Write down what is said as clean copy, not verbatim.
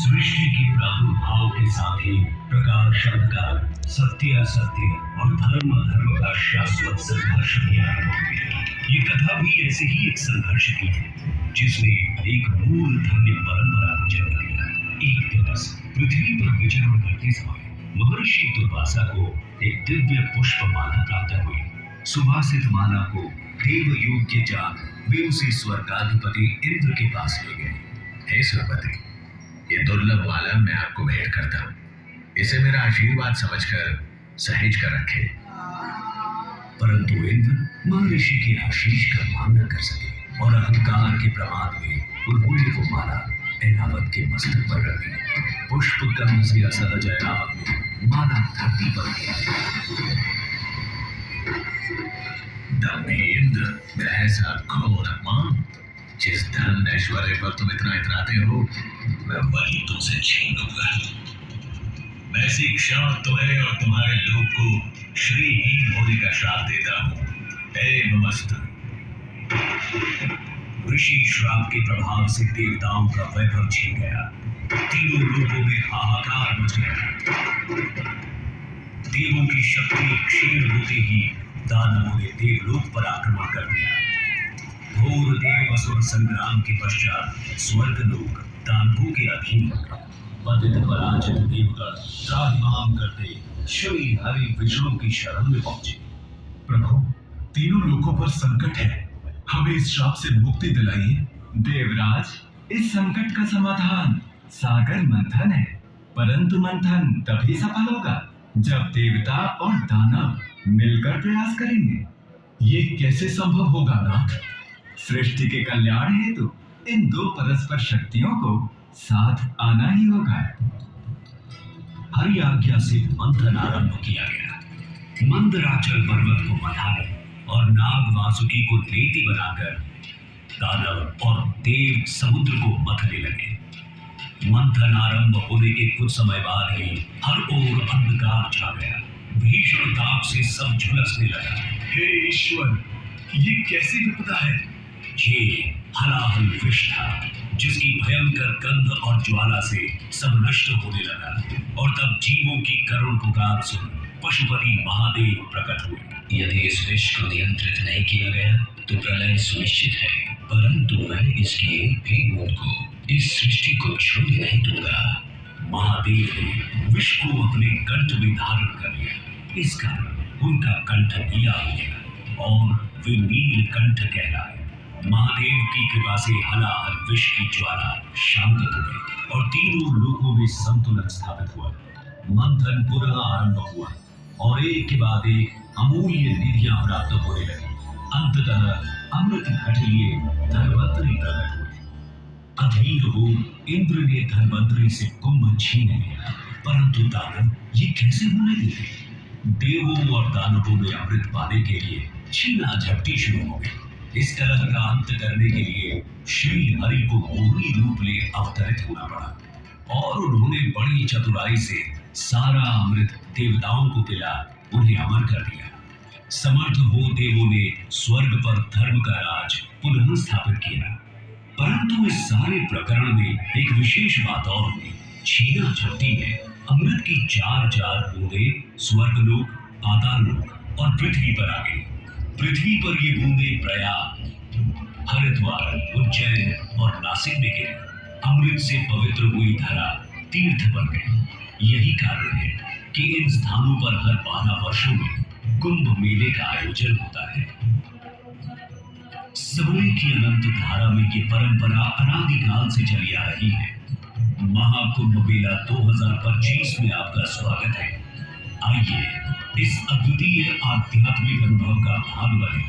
सृष्टि के प्रादुर्भाव के साथ ही प्रकाश अंधकार, सत्य असत्य और धर्म अधर्म का शाश्वत संघर्ष भी आरंभ हो गया। ये कथा भी ऐसे ही एक संघर्ष की है, जिसमें एक मूल धर्म परंपरा को जन्म दिया। एक दिवस पृथ्वी पर विचरण करते समय महर्षि दुर्वासा को एक दिव्य पुष्प माला प्राप्त हुई। सुवासित माला को देव योग्य जान वे उसे स्वर्गाधिपति इंद्र के पास ले गए। हे सुरपति, ये दुर्लभ माला मैं आपको भेंट करता हूँ। इसे मेरा आशीर्वाद समझकर सहेज कर रखे। परंतु इंद्र महर्षि के आशीष का मान न कर सके और अहंकार के प्रमाद में उन्होंने वो माला ऐरावत के मस्तक पर रख दी। पुष्प गंध से असहज ऐरावत में माला धरती पर गिरी। दम्भी इंद्र, ऐसा घोर अपमान! जिस धन ऐश्वर्य पर तुम इतना इतराते हो, मैं वही तुमसे छीन लूंगा। मैं इसी क्षण तुम्हें और तुम्हारे लोग को श्रीहीन होने का श्राप देता हूँ। हे नमस्त। ऋषि श्राप के प्रभाव से देवताओं का वैभव छिन गया। तीनों लोगों में हाहाकार मच गया। देवों की शक्ति क्षीण होते ही दानवों ने देवलोक पर आक्रमण कर दिया। घोर देव असुर संग्राम के पश्चात स्वर्गलोक दानवों के अधीन हो गया। पतित पराजित देवगण त्राहिमाम करते श्री हरि विष्णु की शरण में पहुंचे। प्रभु, तीनों लोगों पर संकट है, हमें इस श्राप से मुक्ति दिलाइए। देवराज, इस संकट का समाधान सागर मंथन है, परंतु मंथन तभी सफल होगा जब देवता और दानव मिलकर प्रयास करेंगे। ये कैसे संभव होगा नाथ? सृष्टि के कल्याण हेतु इन दो परस्पर शक्तियों को साथ आना ही होगा। हरि आज्ञा से मंथन आरंभ किया गया। मंदराचल पर्वत को मथाने और नाग वासुकी को नेति बनाकर दानव और देव समुद्र को मथने लगे। मंथन आरंभ होने के कुछ समय बाद ही हर ओर अंधकार छा गया। भीषण ताप से सब झुलसने लगा। हे ईश्वर, ये कैसी विपदा है? ये हलाहल विष था, जिसकी भयंकर गंध और ज्वाला से सब नष्ट होने लगा। और तब जीवों की करुण पुकार सुन पशुपति महादेव प्रकट हुए। यदि इस विष को नियंत्रित नहीं किया गया तो प्रलय सुनिश्चित है, परंतु मैं इसकी एक भी बूंद को इस सृष्टि को छूने नहीं दूंगा। महादेव ने विष को अपने कंठ में धारण कर लिया। इस कारण उनका कंठ नीला हो गया और वे नीलकंठ कहलाए। महादेव की कृपा से हलाहल विष की ज्वाला शांत हो गई और तीनों लोगों में संतुलन स्थापित हुआ। मंथन पुनः आरंभ हुआ और एक के बाद एक अमूल्य निधियां प्राप्त होने लगी। अंततः अमृत घट लिए धनवंतरी प्रकट हुए। अधीर हो इंद्र ने धनवंतरी से कुंभ छीन लिया, परंतु दानव ये कैसे होने देते? देवों और दानवों में अमृत पाने के लिए छीना झपटी शुरू हो गई। इस तरह का अंत करने के लिए श्री हरि को मोहिनी रूप ले अवतरित होना पड़ा और उन्होंने बड़ी चतुराई से सारा अमृत देवताओं को पिला उन्हें अमर कर दिया। समर्थ हो देवों ने स्वर्ग पर धर्म का राज पुनः स्थापित किया। परंतु इस सारे प्रकरण में एक विशेष बात और हुई। छीना झपटी में अमृत की चार बूंदे स्वर्गलोक, पाताललोक और पृथ्वी पर आ गई। पृथ्वी पर ये बूंदे प्रयाग, हरिद्वार, उज्जैन और नासिक में गिरी। अमृत से पवित्र हुई धरा तीर्थ बन गई। यही कारण है कि इन स्थानों पर हर 12 वर्षों में कुंभ मेले का आयोजन होता है। समय की अनंत धारा में ये परंपरा अनादिकाल से चली आ रही है। महाकुंभ मेला 2025 में आपका स्वागत है। आइए इस अद्वितीय आध्यात्मिक अनुभव का भाग बने।